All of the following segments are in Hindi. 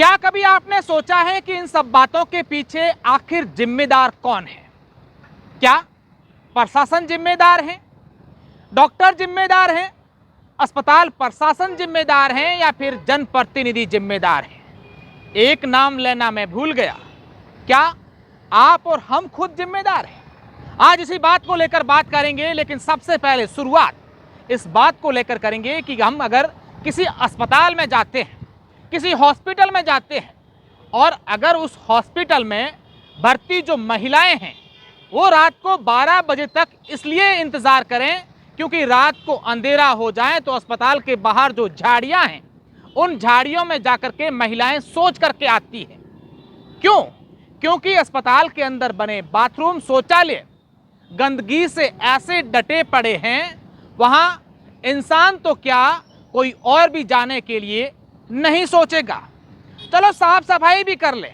क्या कभी आपने सोचा है कि इन सब बातों के पीछे आखिर जिम्मेदार कौन है? क्या प्रशासन जिम्मेदार है, डॉक्टर जिम्मेदार हैं, अस्पताल प्रशासन जिम्मेदार हैं, या फिर जनप्रतिनिधि जिम्मेदार हैं? एक नाम लेना मैं भूल गया। क्या आप और हम खुद जिम्मेदार हैं? आज इसी बात को लेकर बात करेंगे, लेकिन सबसे पहले शुरुआत इस बात को लेकर करेंगे कि हम अगर किसी अस्पताल में जाते हैं, किसी हॉस्पिटल में जाते हैं, और अगर उस हॉस्पिटल में भर्ती जो महिलाएं हैं वो रात को 12 बजे तक इसलिए इंतज़ार करें क्योंकि रात को अंधेरा हो जाए तो अस्पताल के बाहर जो झाड़ियां हैं उन झाड़ियों में जाकर के महिलाएं सोच करके आती हैं। क्यों? क्योंकि अस्पताल के अंदर बने बाथरूम, शौचालय गंदगी से ऐसे डटे पड़े हैं, वहां इंसान तो क्या कोई और भी जाने के लिए नहीं सोचेगा। चलो साफ सफाई भी कर ले,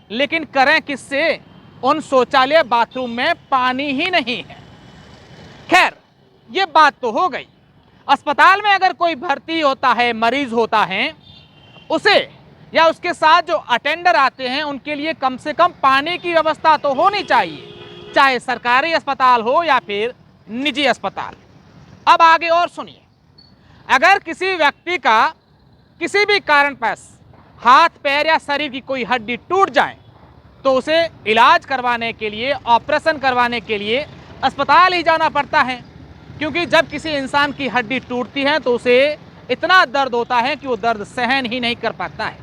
लेकिन करें किससे? उन शौचालय बाथरूम में पानी ही नहीं है। खैर, ये बात तो हो गई। अस्पताल में अगर कोई भर्ती होता है, मरीज होता है, उसे या उसके साथ जो अटेंडर आते हैं उनके लिए कम से कम पानी की व्यवस्था तो होनी चाहिए, चाहे सरकारी अस्पताल हो या फिर निजी अस्पताल। अब आगे और सुनिए, अगर किसी व्यक्ति का किसी भी कारणवश हाथ, पैर या शरीर की कोई हड्डी टूट जाए तो उसे इलाज करवाने के लिए, ऑपरेशन करवाने के लिए अस्पताल ही जाना पड़ता है, क्योंकि जब किसी इंसान की हड्डी टूटती है तो उसे इतना दर्द होता है कि वो दर्द सहन ही नहीं कर पाता है।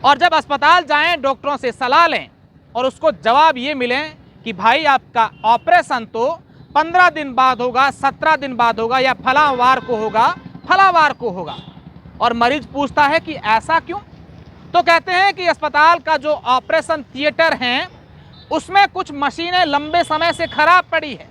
और जब अस्पताल जाएं, डॉक्टरों से सलाह लें और उसको जवाब ये मिले कि भाई आपका ऑपरेशन तो 15 दिन बाद होगा, 17 दिन बाद होगा, या फला वार को होगा, फला वार को होगा, और मरीज पूछता है कि ऐसा क्यों? तो कहते हैं कि अस्पताल का जो ऑपरेशन थिएटर है उसमें कुछ मशीनें लंबे समय से खराब पड़ी है।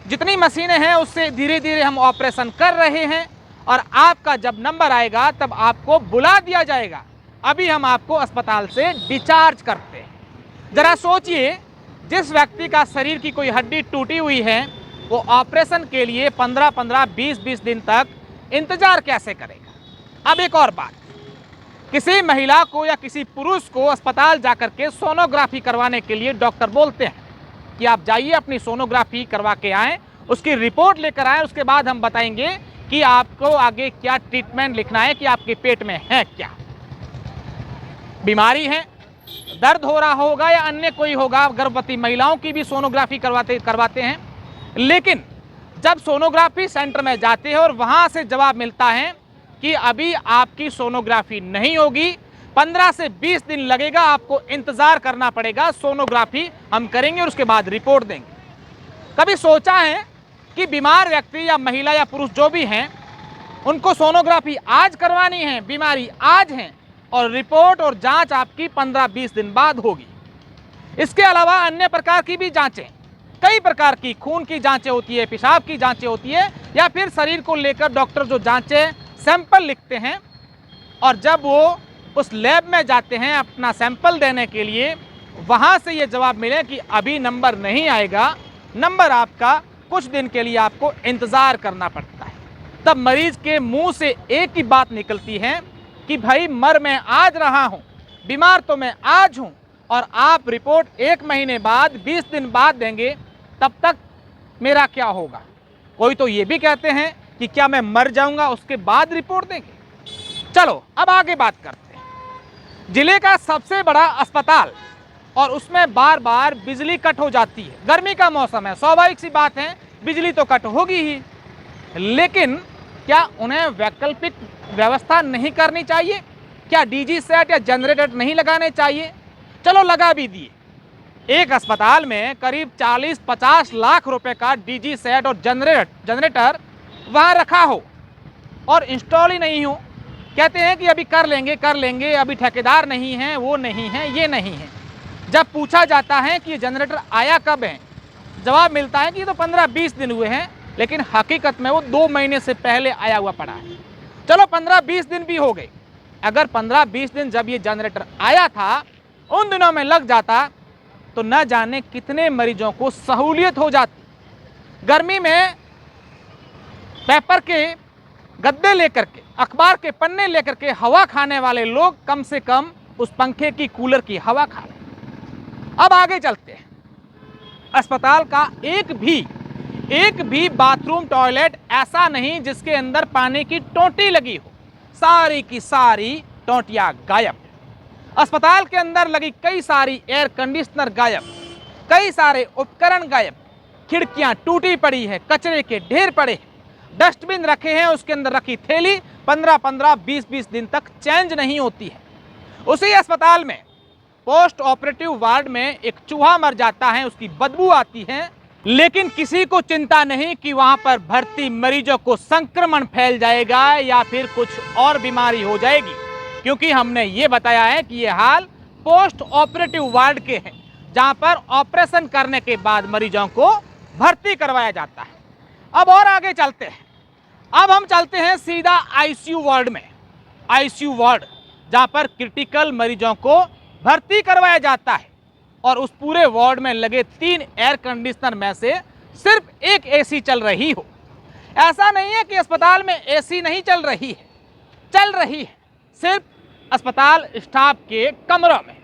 जितनी मशीनें हैं उससे धीरे धीरे हम ऑपरेशन कर रहे हैं, और आपका जब नंबर आएगा तब आपको बुला दिया जाएगा, अभी हम आपको अस्पताल से डिस्चार्ज करते हैं। जरा सोचिए, जिस व्यक्ति का शरीर की कोई हड्डी टूटी हुई है वो ऑपरेशन के लिए 15-15, 20-20 दिन तक इंतजार कैसे करेगा? अब एक और बात, किसी महिला को या किसी पुरुष को अस्पताल जाकर के सोनोग्राफी करवाने के लिए डॉक्टर बोलते हैं कि आप जाइए अपनी सोनोग्राफी करवा के आएँ, उसकी रिपोर्ट लेकर आएँ, उसके बाद हम बताएंगे कि आपको आगे क्या ट्रीटमेंट लिखना है, कि आपके पेट में है क्या बीमारी है, दर्द हो रहा होगा या अन्य कोई होगा। गर्भवती महिलाओं की भी सोनोग्राफी करवाते हैं, लेकिन जब सोनोग्राफी सेंटर में जाते हैं और वहाँ से जवाब मिलता है कि अभी आपकी सोनोग्राफी नहीं होगी, 15 से 20 दिन लगेगा, आपको इंतज़ार करना पड़ेगा, सोनोग्राफी हम करेंगे और उसके बाद रिपोर्ट देंगे। कभी सोचा है कि बीमार व्यक्ति या महिला या पुरुष जो भी हैं उनको सोनोग्राफी आज करवानी है, बीमारी आज है, और रिपोर्ट और जांच आपकी 15-20 दिन बाद होगी। इसके अलावा अन्य प्रकार की भी जांचें, कई प्रकार की खून की जांचें होती है, पेशाब की जांचें होती है, या फिर शरीर को लेकर डॉक्टर जो जांचें सैंपल लिखते हैं, और जब वो उस लैब में जाते हैं अपना सैंपल देने के लिए, वहाँ से ये जवाब मिले कि अभी नंबर नहीं आएगा, नंबर आपका कुछ दिन के लिए आपको इंतज़ार करना पड़ता है। तब मरीज के मुंह से एक ही बात निकलती है कि भाई मर मैं आज रहा हूँ, बीमार तो मैं आज हूँ, और आप रिपोर्ट 1 महीने बाद, 20 दिन बाद देंगे, तब तक मेरा क्या होगा? कोई तो ये भी कहते हैं कि क्या मैं मर जाऊंगा उसके बाद रिपोर्ट देंगे? चलो अब आगे बात करते हैं। जिले का सबसे बड़ा अस्पताल, और उसमें बार बार बिजली कट हो जाती है। गर्मी का मौसम है, स्वाभाविक सी बात है, बिजली तो कट होगी ही, लेकिन क्या उन्हें वैकल्पिक व्यवस्था नहीं करनी चाहिए? क्या डीजी सेट या जनरेटर नहीं लगाने चाहिए? चलो लगा भी दिए। एक अस्पताल में करीब 40-50 लाख रुपए का डीजी सेट और जनरेटर वहाँ रखा हो और इंस्टॉल ही नहीं हो। कहते हैं कि अभी कर लेंगे, अभी ठेकेदार नहीं है, वो नहीं है, ये नहीं है। जब पूछा जाता है कि ये जनरेटर आया कब है, जवाब मिलता है कि ये तो 15-20 दिन हुए हैं, लेकिन हकीकत में वो 2 महीने से पहले आया हुआ पड़ा है। चलो 15-20 दिन भी हो गए, अगर 15-20 दिन जब ये जनरेटर आया था उन दिनों में लग जाता तो न जाने कितने मरीजों को सहूलियत हो जाती। गर्मी में पेपर के गद्दे लेकर के, अखबार के पन्ने लेकर के हवा खाने वाले लोग कम से कम उस पंखे की, कूलर की हवा खा रहे हैं। अब आगे चलते हैं। अस्पताल का एक भी बाथरूम टॉयलेट ऐसा नहीं जिसके अंदर पानी की टोंटी लगी हो। सारी की सारी टोंटियां गायब। अस्पताल के अंदर लगी कई सारी एयर कंडीशनर गायब, कई सारे उपकरण गायब, खिड़कियां टूटी पड़ी है, कचरे के ढेर पड़े हैं, डस्टबिन रखे हैं, उसके अंदर रखी थैली 15-15, 20-20 दिन तक चेंज नहीं होती है। उसी अस्पताल में पोस्ट ऑपरेटिव वार्ड में एक चूहा मर जाता है, उसकी बदबू आती है, लेकिन किसी को चिंता नहीं कि वहां पर भर्ती मरीजों को संक्रमण फैल जाएगा या फिर कुछ और बीमारी हो जाएगी, क्योंकि हमने ये बताया है कि ये हाल पोस्ट ऑपरेटिव वार्ड के हैं, जहां पर ऑपरेशन करने के बाद मरीजों को भर्ती करवाया जाता है। अब और आगे चलते हैं। अब हम चलते हैं सीधा आईसीयू वार्ड में। आईसीयू वार्ड जहां पर क्रिटिकल मरीजों को भर्ती करवाया जाता है, और उस पूरे वार्ड में लगे 3 एयर कंडीशनर में से सिर्फ एक एसी चल रही हो। ऐसा नहीं है कि अस्पताल में एसी नहीं चल रही है, चल रही है, सिर्फ अस्पताल स्टाफ के कमरों में।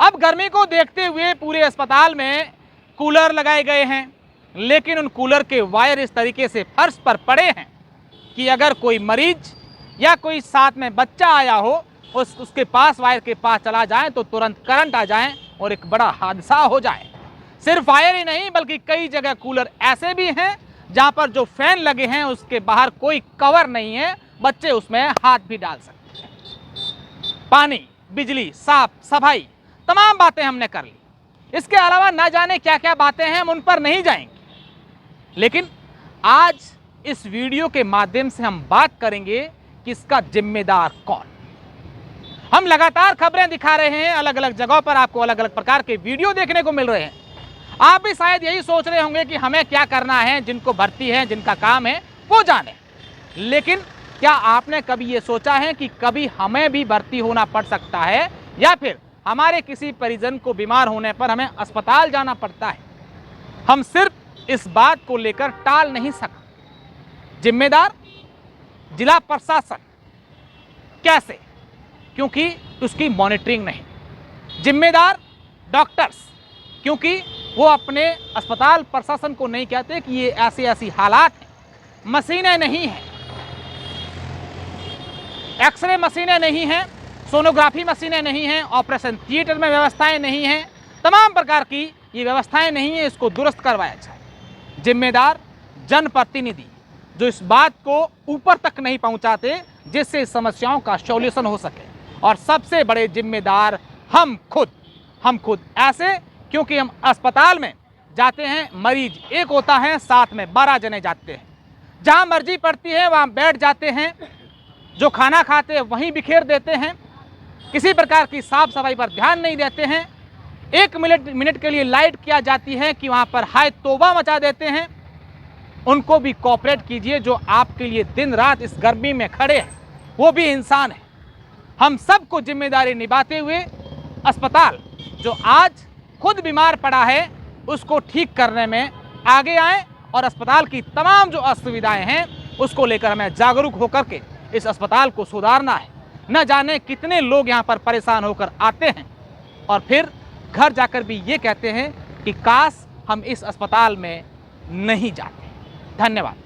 अब गर्मी को देखते हुए पूरे अस्पताल में कूलर लगाए गए हैं, लेकिन उन कूलर के वायर इस तरीके से फर्श पर पड़े हैं कि अगर कोई मरीज या कोई साथ में बच्चा आया हो, उसके पास वायर के पास चला जाए तो तुरंत करंट आ जाए और एक बड़ा हादसा हो जाए। सिर्फ वायर ही नहीं बल्कि कई जगह कूलर ऐसे भी हैं जहां पर जो फैन लगे हैं उसके बाहर कोई कवर नहीं है, बच्चे उसमें हाथ भी डाल सकते हैं। पानी, बिजली, साफ सफाई, तमाम बातें हमने कर ली। इसके अलावा ना जाने क्या क्या बातें हैं, हम उन पर नहीं जाएंगे, लेकिन आज इस वीडियो के माध्यम से हम बात करेंगे कि इसका जिम्मेदार कौन। हम लगातार खबरें दिखा रहे हैं, अलग अलग जगहों पर आपको अलग अलग प्रकार के वीडियो देखने को मिल रहे हैं। आप भी शायद यही सोच रहे होंगे कि हमें क्या करना है, जिनको भर्ती है, जिनका काम है वो जाने। लेकिन क्या आपने कभी ये सोचा है कि कभी हमें भी भर्ती होना पड़ सकता है, या फिर हमारे किसी परिजन को बीमार होने पर हमें अस्पताल जाना पड़ता है? हम सिर्फ इस बात को लेकर टाल नहीं सकते। जिम्मेदार जिला प्रशासन। कैसे? क्योंकि उसकी मॉनिटरिंग नहीं। जिम्मेदार डॉक्टर्स, क्योंकि वो अपने अस्पताल प्रशासन को नहीं कहते कि ये ऐसी ऐसी हालात हैं, मशीनें नहीं हैं, एक्सरे मशीनें नहीं हैं, सोनोग्राफी मशीनें नहीं हैं, ऑपरेशन थिएटर में व्यवस्थाएं नहीं हैं, तमाम प्रकार की ये व्यवस्थाएं नहीं है, इसको दुरुस्त करवाया जाए। जिम्मेदार जनप्रतिनिधि, जो इस बात को ऊपर तक नहीं पहुंचाते जिससे समस्याओं का सॉल्यूशन हो सके। और सबसे बड़े जिम्मेदार हम खुद ऐसे, क्योंकि हम अस्पताल में जाते हैं, मरीज एक होता है, साथ में 12 जने जाते हैं, जहां मर्जी पड़ती है वहां बैठ जाते हैं, जो खाना खाते हैं वहीं बिखेर देते हैं, किसी प्रकार की साफ सफाई पर ध्यान नहीं देते हैं। 1 मिनट के लिए लाइट किया जाती है कि वहां पर हाय तौबा मचा देते हैं। उनको भी कोऑपरेट कीजिए, जो आपके लिए दिन रात इस गर्मी में खड़े हैं, वो भी इंसान है। हम सबको जिम्मेदारी निभाते हुए अस्पताल जो आज खुद बीमार पड़ा है उसको ठीक करने में आगे आए, और अस्पताल की तमाम जो असुविधाएं हैं उसको लेकर हमें जागरूक होकर के इस अस्पताल को सुधारना है। न जाने कितने लोग यहाँ पर परेशान होकर आते हैं और फिर घर जाकर भी ये कहते हैं कि काश हम इस अस्पताल में नहीं जाते। धन्यवाद।